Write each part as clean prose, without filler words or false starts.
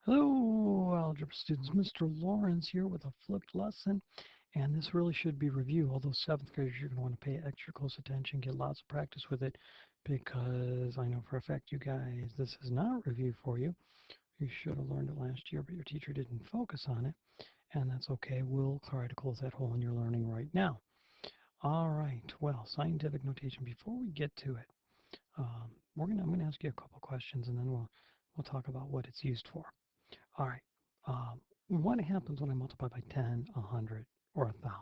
Hello, algebra students. Mr. Lawrence here with a flipped lesson, and this really should be review. Although seventh graders, you're going to want to pay extra close attention, get lots of practice with it, because I know for a fact you guys, this is not review for you. You should have learned it last year, but your teacher didn't focus on it, and that's okay. We'll try to close that hole in your learning right now. All right. Well, scientific notation. Before we get to it, I'm going to ask you a couple questions, and then we'll talk about what it's used for. All right. What happens when I multiply by 10, 100, or 1,000?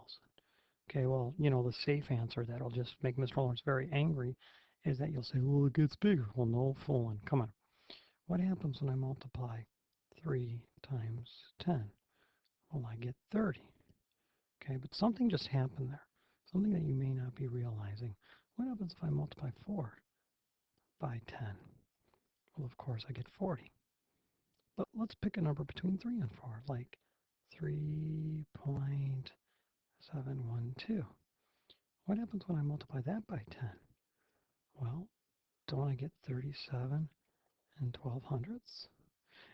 Okay, well, the safe answer that'll just make Mr. Lawrence very angry is that you'll say, well, it gets bigger. Well, no fooling. Come on. What happens when I multiply 3 times 10? Well, I get 30. Okay, but something just happened there. Something that you may not be realizing. What happens if I multiply 4 by 10? Well, of course, I get 40. But let's pick a number between 3 and 4, like 3.712. What happens when I multiply that by 10? Well, don't I get 37 and 12 hundredths?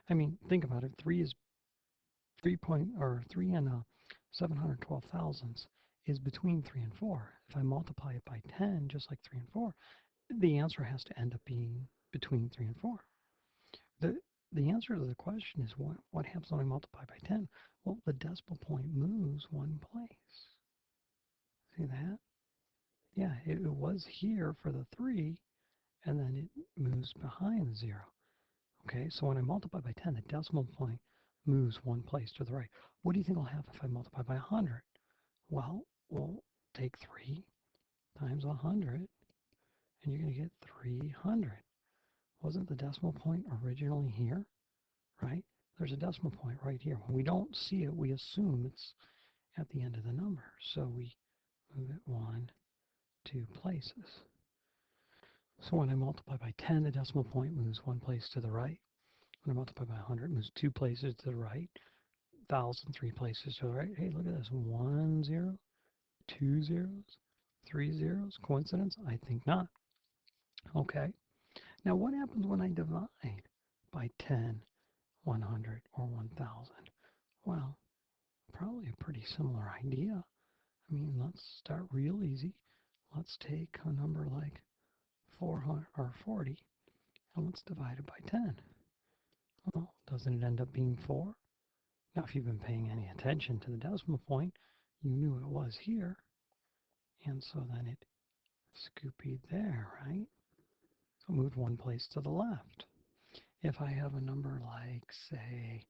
I mean, think about it. 3 is 3 and 712 thousandths is between 3 and 4. If I multiply it by 10, just like 3 and 4, the answer has to end up being between 3 and 4. The answer to the question is what happens when I multiply by 10? Well, the decimal point moves one place. See that? Yeah, it was here for the 3, and then it moves behind the 0. Okay, so when I multiply by 10, the decimal point moves one place to the right. What do you think will happen if I multiply by 100? Well, we'll take 3 times 100, and you're going to get 300. Wasn't the decimal point originally here? Right? There's a decimal point right here. When we don't see it, we assume it's at the end of the number. So we move it 1, 2 places. So when I multiply by 10, the decimal point moves one place to the right. When I multiply by 100, it moves 2 places to the right. 1,000, 3 places to the right. Hey, look at this. 1 0, 2 zeros, 3 zeros. Coincidence? I think not. Okay. Now what happens when I divide by 10, 100, or 1,000? Well, probably a pretty similar idea. I mean, let's start real easy. Let's take a number like 400 or 40, and let's divide it by 10. Well, doesn't it end up being 4? Now, if you've been paying any attention to the decimal point, you knew it was here, and so then it scoopied there, right? So it moved one place to the left. If I have a number like, say,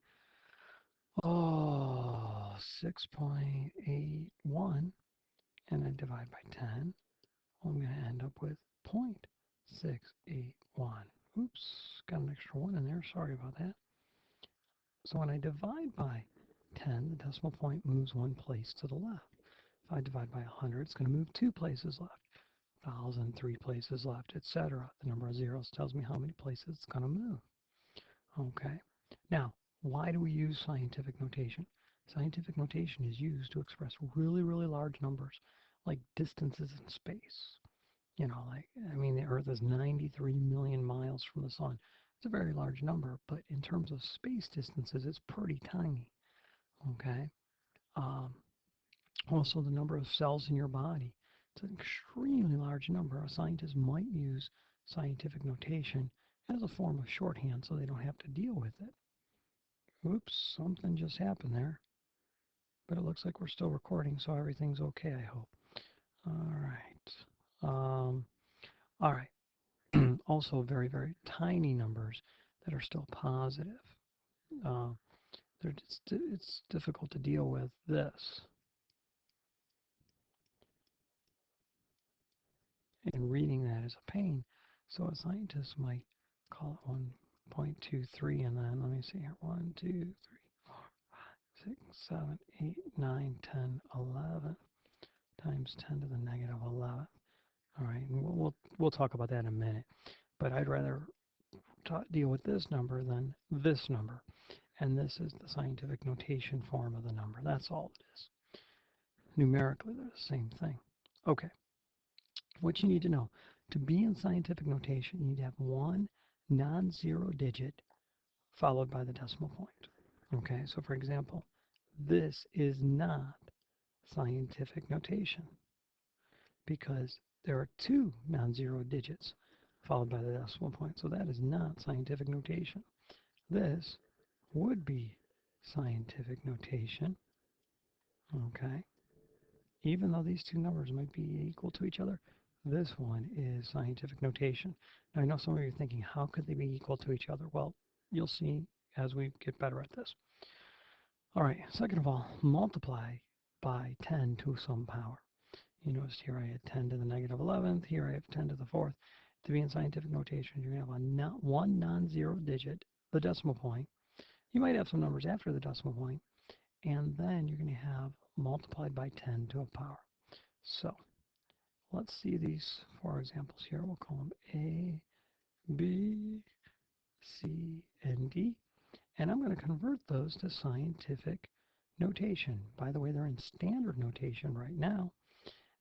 6.81, and I divide by 10, well, I'm going to end up with 0.681. Oops, got an extra 1 in there. Sorry about that. So when I divide by 10, the decimal point moves one place to the left. If I divide by 100, it's going to move 2 places left. 1,000, 3 places left, etc. The number of zeros tells me how many places it's going to move. Okay. Now, why do we use scientific notation? Scientific notation is used to express really, really large numbers, like distances in space. The Earth is 93 million miles from the sun. It's a very large number, but in terms of space distances, it's pretty tiny. Okay. Um, Also, the number of cells in your body. It's an extremely large number. A scientist might use scientific notation as a form of shorthand so they don't have to deal with it. Oops, something just happened there. But it looks like we're still recording, so everything's okay, I hope. All right. All right. Also, very, very tiny numbers that are still positive. Uh, it's difficult to deal with this. And reading that is a pain. So a scientist might call it 1.23, and then let me see here, 1, 2, 3, 4, 5, 6, 7, 8, 9, 10, 11 times 10 to the negative 11. All right, and we'll talk about that in a minute. But I'd rather deal with this number than this number. And this is the scientific notation form of the number. That's all it is. Numerically, they're the same thing. Okay. What you need to know, to be in scientific notation, you need to have one non-zero digit followed by the decimal point. Okay, so for example, this is not scientific notation because there are two non-zero digits followed by the decimal point. So that is not scientific notation. This would be scientific notation, okay? Even though these two numbers might be equal to each other, this one is scientific notation. Now I know some of you are thinking, how could they be equal to each other? Well, you'll see as we get better at this. All right, second of all, multiply by 10 to some power. You notice here I had 10 to the negative 11th, here I have 10 to the 4th. To be in scientific notation, you're going to have one non-zero digit, the decimal point. You might have some numbers after the decimal point, and then you're going to have multiplied by 10 to a power. So let's see these four examples here. We'll call them A, B, C, and D. And I'm going to convert those to scientific notation. By the way, they're in standard notation right now.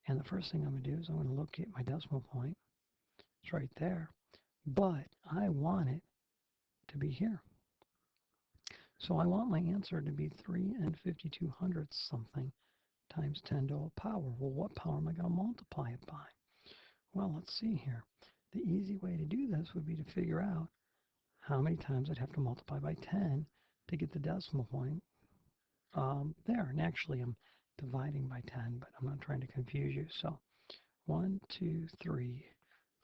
And the first thing I'm going to do is I'm going to locate my decimal point. It's right there. But I want it to be here. So I want my answer to be 3 and 52 hundredths something times 10 to a power. Well, what power am I going to multiply it by? Well, let's see here. The easy way to do this would be to figure out how many times I'd have to multiply by 10 to get the decimal point there. And actually, I'm dividing by 10, but I'm not trying to confuse you. So 1, 2, 3,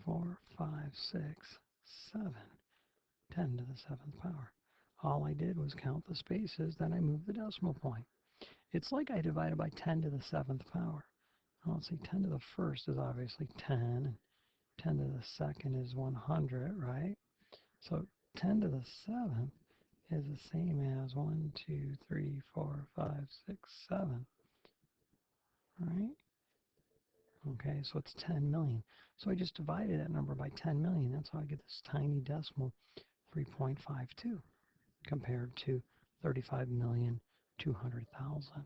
4, 5, 6, 7, 10 to the 7th power. All I did was count the spaces, then I moved the decimal point. It's like I divided by 10 to the 7th power. Well, let's see, 10 to the 1st is obviously 10, and 10 to the 2nd is 100, right? So 10 to the 7th is the same as 1, 2, 3, 4, 5, 6, 7, right? Okay, so it's 10 million. So I just divided that number by 10 million. That's how I get this tiny decimal 3.52 compared to 35,200,000.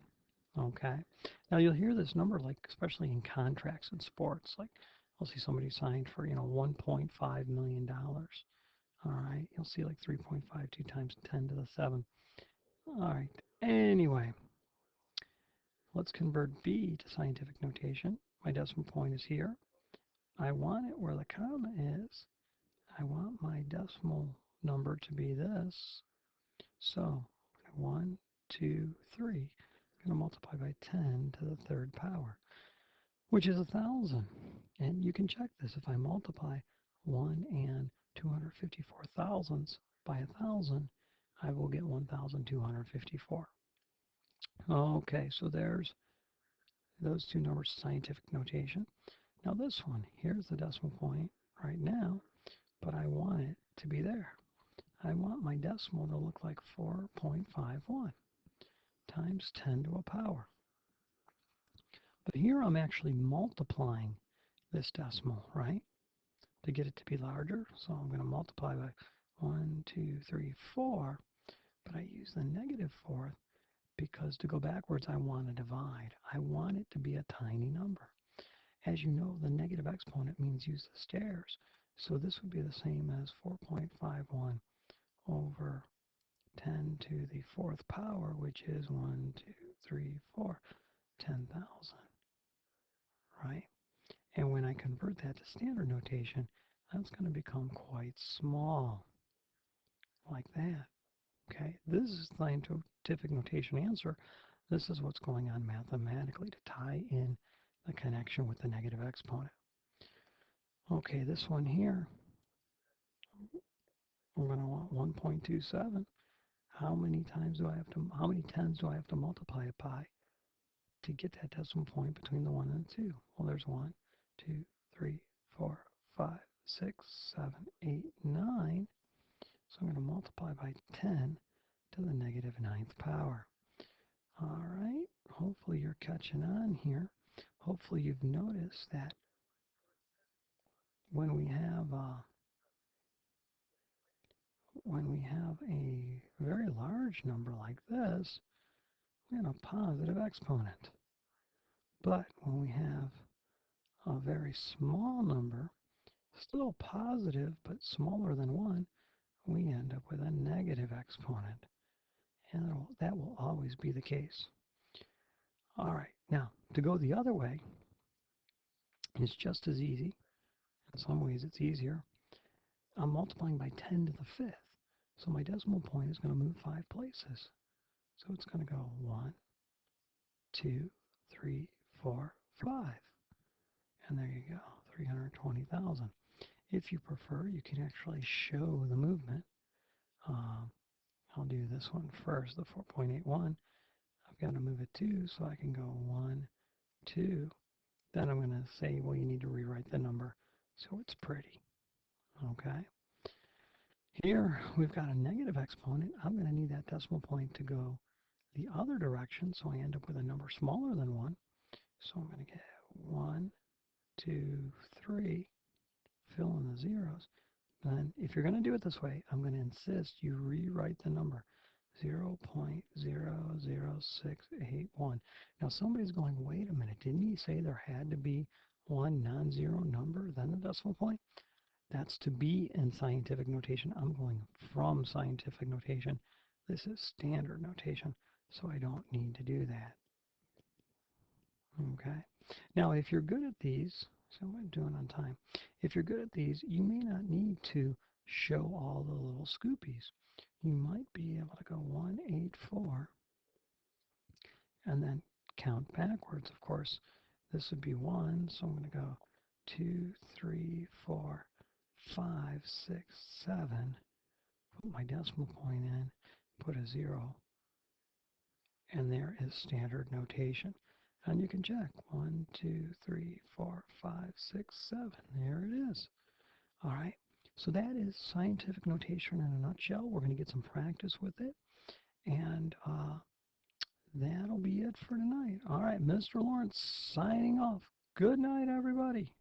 Okay, now you'll hear this number, like especially in contracts and sports. Like I'll see somebody signed for $1.5 million. All right, you'll see like 3.52 times 10 to the 7. All right, anyway, let's convert B to scientific notation. My decimal point is here. I want it where the comma is. I want my decimal number to be this. So 1, 2, 3. I'm going to multiply by 10 to the 3rd power, which is 1,000. And you can check this. If I multiply 1 and 254 thousandths by 1,000, I will get 1,254. Okay, so there's those two numbers, scientific notation. Now this one, here's the decimal point right now, but I want it to be there. I want my decimal to look like 4.51 times 10 to a power. But here I'm actually multiplying this decimal, right, to get it to be larger. So I'm going to multiply by 1, 2, 3, 4, but I use the negative 4th because to go backwards I want to divide. I want it to be a tiny number. As you know, the negative exponent means use the stairs. So this would be the same as 4.51 over 10 to the 4th power, which is 1, 2, 3, 4, 10,000, right? And when I convert that to standard notation, that's going to become quite small, like that. Okay, this is scientific notation answer. This is what's going on mathematically to tie in the connection with the negative exponent. Okay, this one here, we're going to want 1.27. How many tens do I have to multiply it by to get that decimal point between the 1 and the 2? Well, there's 1, 2, 3, 4, 5, 6, 7, 8, 9. So I'm going to multiply by 10 to the negative 9th power. All right, hopefully you're catching on here. Hopefully you've noticed that when we have a very large number like this, we have a positive exponent. But when we have a very small number, still positive but smaller than 1, we end up with a negative exponent. And that will always be the case. All right, now to go the other way is just as easy. In some ways it's easier. I'm multiplying by 10 to the 5th. So my decimal point is going to move 5 places. So it's going to go 1, 2, 3, 4, 5. And there you go, 320,000. If you prefer, you can actually show the movement. I'll do this one first, the 4.81. I've got to move it 2, so I can go 1, 2. Then I'm going to say, well, you need to rewrite the number so it's pretty. Okay. Here we've got a negative exponent. I'm going to need that decimal point to go the other direction, so I end up with a number smaller than 1. So I'm going to get 1, 2, 3, fill in the zeros. Then if you're going to do it this way, I'm going to insist you rewrite the number 0.00681. Now somebody's going, wait a minute, didn't he say there had to be one non-zero number, then the decimal point? That's to be in scientific notation. I'm going from scientific notation. This is standard notation, so I don't need to do that. Okay. Now, if you're good at these, so what I'm doing on time, if you're good at these, you may not need to show all the little scoopies. You might be able to go 184 and then count backwards, of course. This would be 1, so I'm going to go 2, 3, 4, 5, 6, 7. Put my decimal point in, put a 0, and there is standard notation. And you can check 1, 2, 3, 4, 5, 6, 7. There it is. All right. So that is scientific notation in a nutshell. We're going to get some practice with it. And that'll be it for tonight. All right. Mr. Lawrence signing off. Good night, everybody.